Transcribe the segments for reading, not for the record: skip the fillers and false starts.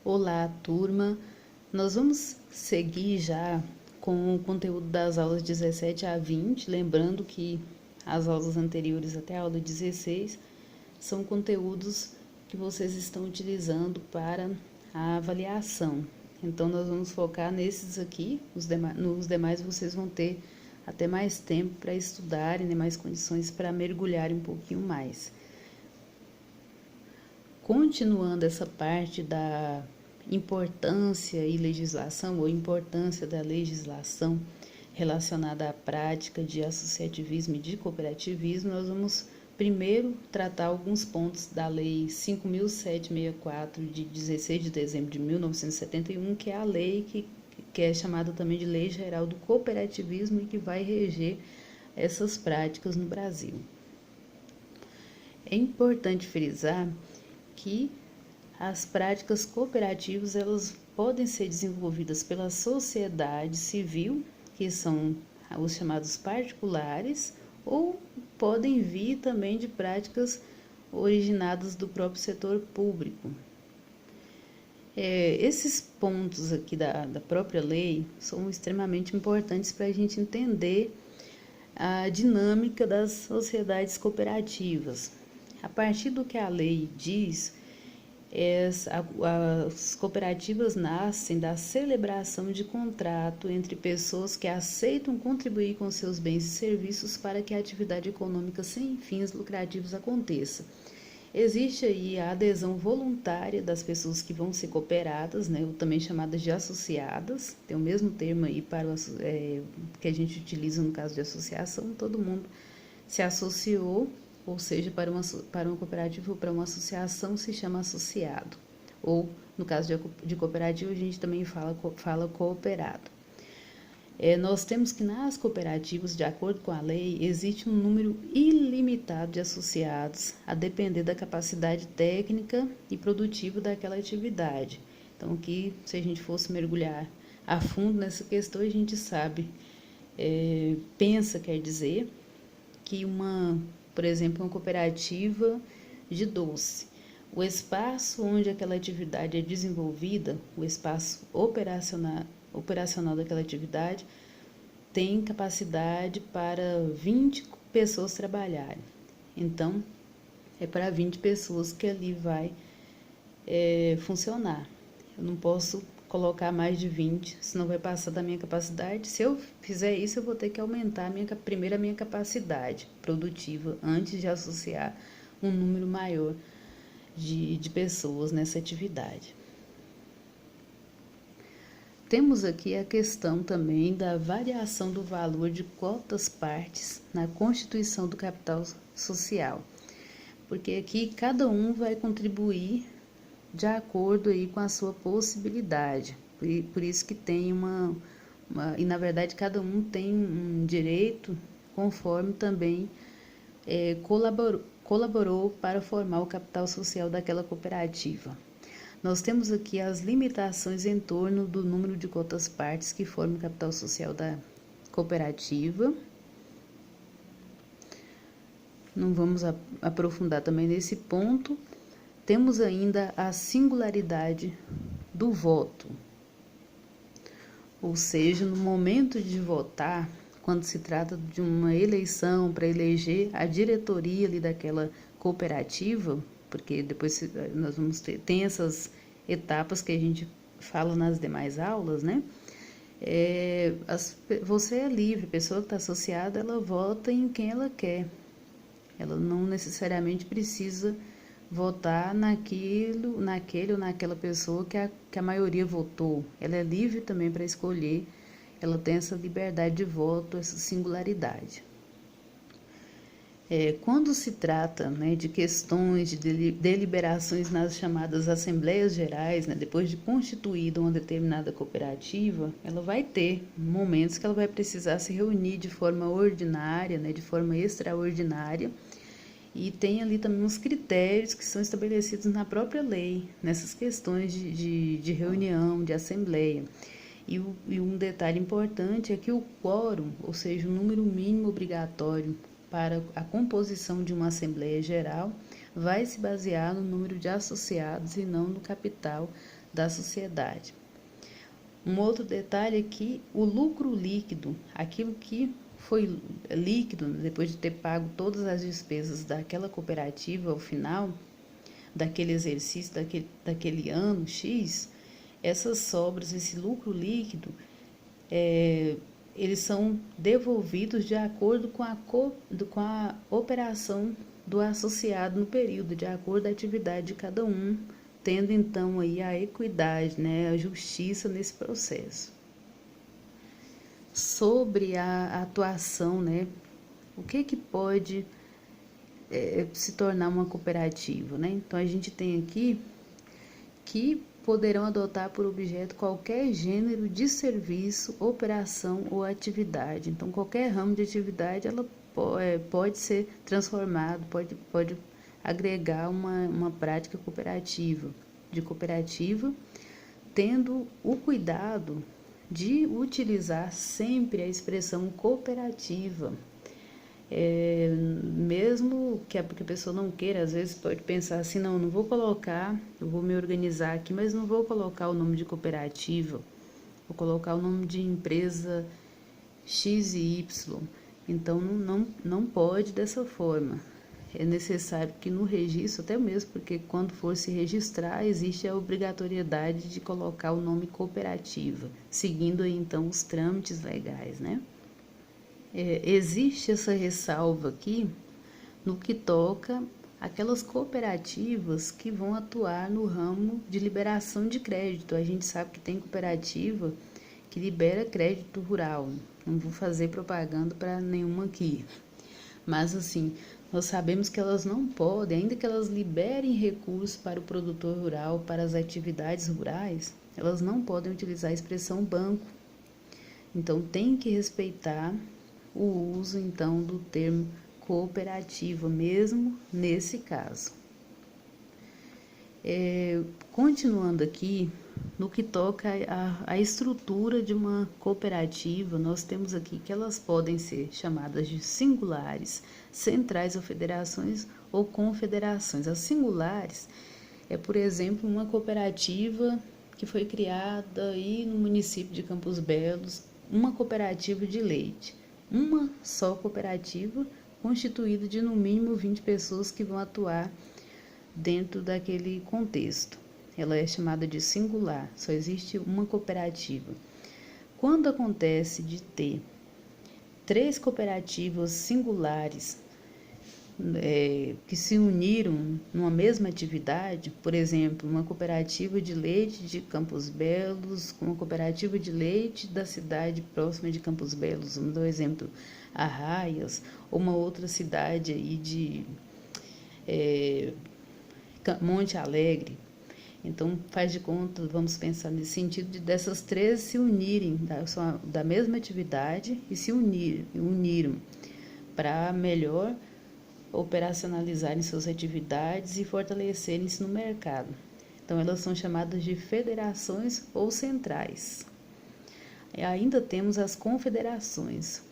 Olá, turma. Nós vamos seguir já com o conteúdo das aulas 17 a 20, lembrando que as aulas anteriores até a aula 16 são conteúdos que vocês estão utilizando para a avaliação. Então, nós vamos focar nesses aqui, nos demais vocês vão ter até mais tempo para estudarem, né, mais condições para mergulharem um pouquinho mais. Continuando essa parte da importância e legislação, ou importância da legislação relacionada à prática de associativismo e de cooperativismo, nós vamos primeiro tratar alguns pontos da Lei 5.764, de 16 de dezembro de 1971, que é a lei que é chamada também de Lei Geral do Cooperativismo e que vai reger essas práticas no Brasil. É importante frisar que as práticas cooperativas elas podem ser desenvolvidas pela sociedade civil, que são os chamados particulares, ou podem vir também de práticas originadas do próprio setor público. Esses pontos aqui da própria lei são extremamente importantes para a gente entender a dinâmica das sociedades cooperativas. A partir do que a lei diz, as cooperativas nascem da celebração de contrato entre pessoas que aceitam contribuir com seus bens e serviços para que a atividade econômica sem fins lucrativos aconteça. Existe aí a adesão voluntária das pessoas que vão ser cooperadas, né, também chamadas de associadas, tem o mesmo termo aí para que a gente utiliza no caso de associação, todo mundo se associou, ou seja, para uma cooperativa ou para uma associação se chama associado, ou no caso de cooperativa a gente também fala cooperado. Nós temos que nas cooperativas, de acordo com a lei, existe um número ilimitado de associados, a depender da capacidade técnica e produtiva daquela atividade. Então, aqui, se a gente fosse mergulhar a fundo nessa questão, a gente sabe, quer dizer, que por exemplo, uma cooperativa de doce, o espaço onde aquela atividade é desenvolvida, o espaço operacional daquela atividade, tem capacidade para 20 pessoas trabalharem. Então, é para 20 pessoas que ali vai funcionar. Eu não posso colocar mais de 20, senão vai passar da minha capacidade. Se eu fizer isso, eu vou ter que aumentar primeiro a minha capacidade produtiva, antes de associar um número maior de pessoas nessa atividade. Temos aqui a questão também da variação do valor de cotas partes na constituição do capital social, porque aqui cada um vai contribuir de acordo aí com a sua possibilidade, por isso que tem e na verdade cada um tem um direito conforme também colaborou para formar o capital social daquela cooperativa. Nós temos aqui as limitações em torno do número de cotas partes que formam o capital social da cooperativa. Não vamos aprofundar também nesse ponto. Temos ainda a singularidade do voto, ou seja, no momento de votar, quando se trata de uma eleição para eleger a diretoria ali daquela cooperativa, porque depois nós vamos tem essas etapas que a gente fala nas demais aulas, né? Você é livre, a pessoa que está associada, ela vota em quem ela quer. Ela não necessariamente precisa votar naquele ou naquela pessoa que a maioria votou. Ela é livre também para escolher, ela tem essa liberdade de voto, essa singularidade. Quando se trata, né, de questões de deliberações nas chamadas Assembleias Gerais, né, depois de constituída uma determinada cooperativa, ela vai ter momentos que ela vai precisar se reunir de forma ordinária, né, de forma extraordinária, e tem ali também uns critérios que são estabelecidos na própria lei, nessas questões de reunião, de assembleia. E um detalhe importante é que o quórum, ou seja, o número mínimo obrigatório para a composição de uma Assembleia Geral, vai se basear no número de associados e não no capital da sociedade. Um outro detalhe é que o lucro líquido, aquilo que foi líquido depois de ter pago todas as despesas daquela cooperativa ao final daquele exercício, daquele ano X, essas sobras, esse lucro líquido, eles são devolvidos de acordo com a operação do associado no período, de acordo com a atividade de cada um, tendo então aí a equidade, né, a justiça nesse processo. Sobre a atuação, né, o que pode se tornar uma cooperativa, né? Então a gente tem aqui que poderão adotar por objeto qualquer gênero de serviço, operação ou atividade. Então qualquer ramo de atividade ela pode ser transformado, pode agregar uma prática cooperativa, tendo o cuidado de utilizar sempre a expressão cooperativa. Mesmo que a pessoa não queira, às vezes pode pensar assim, não vou colocar, eu vou me organizar aqui, mas não vou colocar o nome de cooperativa, vou colocar o nome de empresa X e Y. Então não pode dessa forma. É necessário que no registro, até mesmo porque quando for se registrar, existe a obrigatoriedade de colocar o nome cooperativa, seguindo aí então os trâmites legais, né? Existe essa ressalva aqui no que toca aquelas cooperativas que vão atuar no ramo de liberação de crédito. A gente sabe que tem cooperativa que libera crédito rural. Não vou fazer propaganda para nenhuma aqui. Mas assim, nós sabemos que elas não podem, ainda que elas liberem recursos para o produtor rural, para as atividades rurais, elas não podem utilizar a expressão banco. Então tem que respeitar o uso então do termo cooperativa, mesmo nesse caso. Continuando aqui, no que toca à estrutura de uma cooperativa, nós temos aqui que elas podem ser chamadas de singulares, centrais ou federações ou confederações. As singulares por exemplo, uma cooperativa que foi criada aí no município de Campos Belos, uma cooperativa de leite. Uma só cooperativa constituída de no mínimo 20 pessoas que vão atuar dentro daquele contexto. Ela é chamada de singular, só existe uma cooperativa. Quando acontece de ter 3 cooperativas singulares que se uniram numa mesma atividade, por exemplo, uma cooperativa de leite de Campos Belos, uma cooperativa de leite da cidade próxima de Campos Belos, vamos dar um exemplo, Arraias, ou uma outra cidade aí de Monte Alegre. Então, faz de conta, vamos pensar nesse sentido de dessas 3 se unirem da mesma atividade e se uniram para melhor operacionalizarem suas atividades e fortalecerem-se no mercado. Então, elas são chamadas de federações ou centrais. E ainda temos as confederações,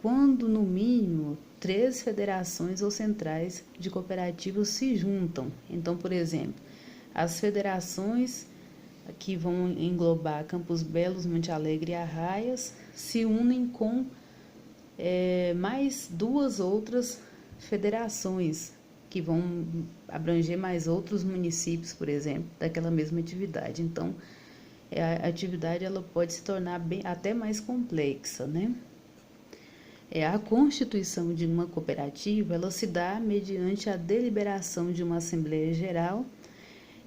quando, no mínimo, 3 federações ou centrais de cooperativas se juntam. Então, por exemplo, as federações que vão englobar Campos Belos, Monte Alegre e Arraias se unem com mais 2 outras federações que vão abranger mais outros municípios, por exemplo, daquela mesma atividade. Então, a atividade ela pode se tornar até mais complexa, né? A constituição de uma cooperativa ela se dá mediante a deliberação de uma Assembleia Geral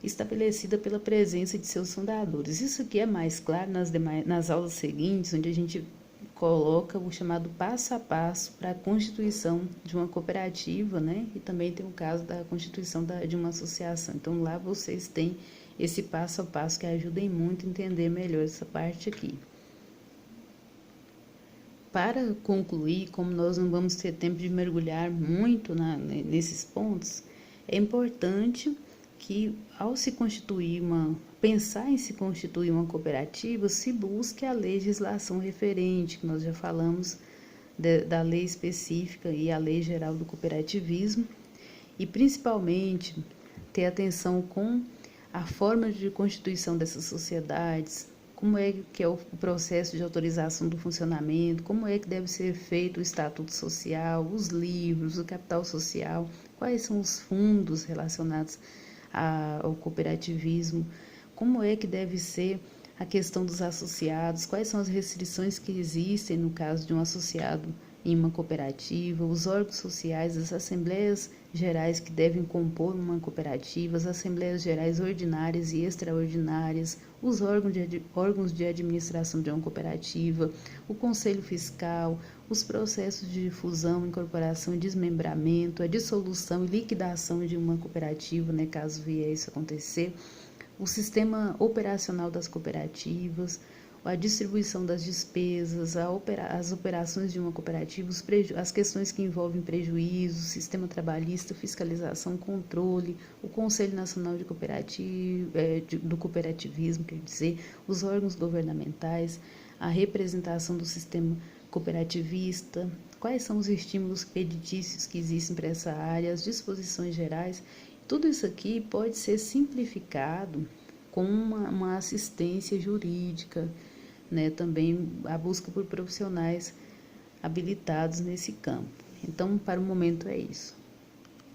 estabelecida pela presença de seus fundadores. Isso aqui é mais claro nas aulas seguintes, onde a gente coloca o chamado passo a passo para a constituição de uma cooperativa, né? E também tem o caso da constituição de uma associação. Então, lá vocês têm esse passo a passo que ajudem muito a entender melhor essa parte aqui. Para concluir, como nós não vamos ter tempo de mergulhar muito nesses pontos, é importante que, ao pensar em se constituir uma cooperativa, se busque a legislação referente, que nós já falamos da lei específica e a lei geral do cooperativismo, e principalmente ter atenção com a forma de constituição dessas sociedades, como é que é o processo de autorização do funcionamento, como é que deve ser feito o estatuto social, os livros, o capital social, quais são os fundos relacionados ao cooperativismo, como é que deve ser a questão dos associados, quais são as restrições que existem no caso de um associado em uma cooperativa, os órgãos sociais, as assembleias gerais que devem compor uma cooperativa, as assembleias gerais ordinárias e extraordinárias, os órgãos de administração de uma cooperativa, o conselho fiscal, os processos de fusão, incorporação e desmembramento, a dissolução e liquidação de uma cooperativa, né, caso vier isso acontecer, o sistema operacional das cooperativas, a distribuição das despesas, as operações de uma cooperativa, as questões que envolvem prejuízo, sistema trabalhista, fiscalização, controle, o Conselho Nacional de do Cooperativismo, quer dizer, os órgãos governamentais, a representação do sistema cooperativista, quais são os estímulos creditícios que existem para essa área, as disposições gerais. Tudo isso aqui pode ser simplificado com uma assistência jurídica, né? Também a busca por profissionais habilitados nesse campo. Então, para o momento é isso.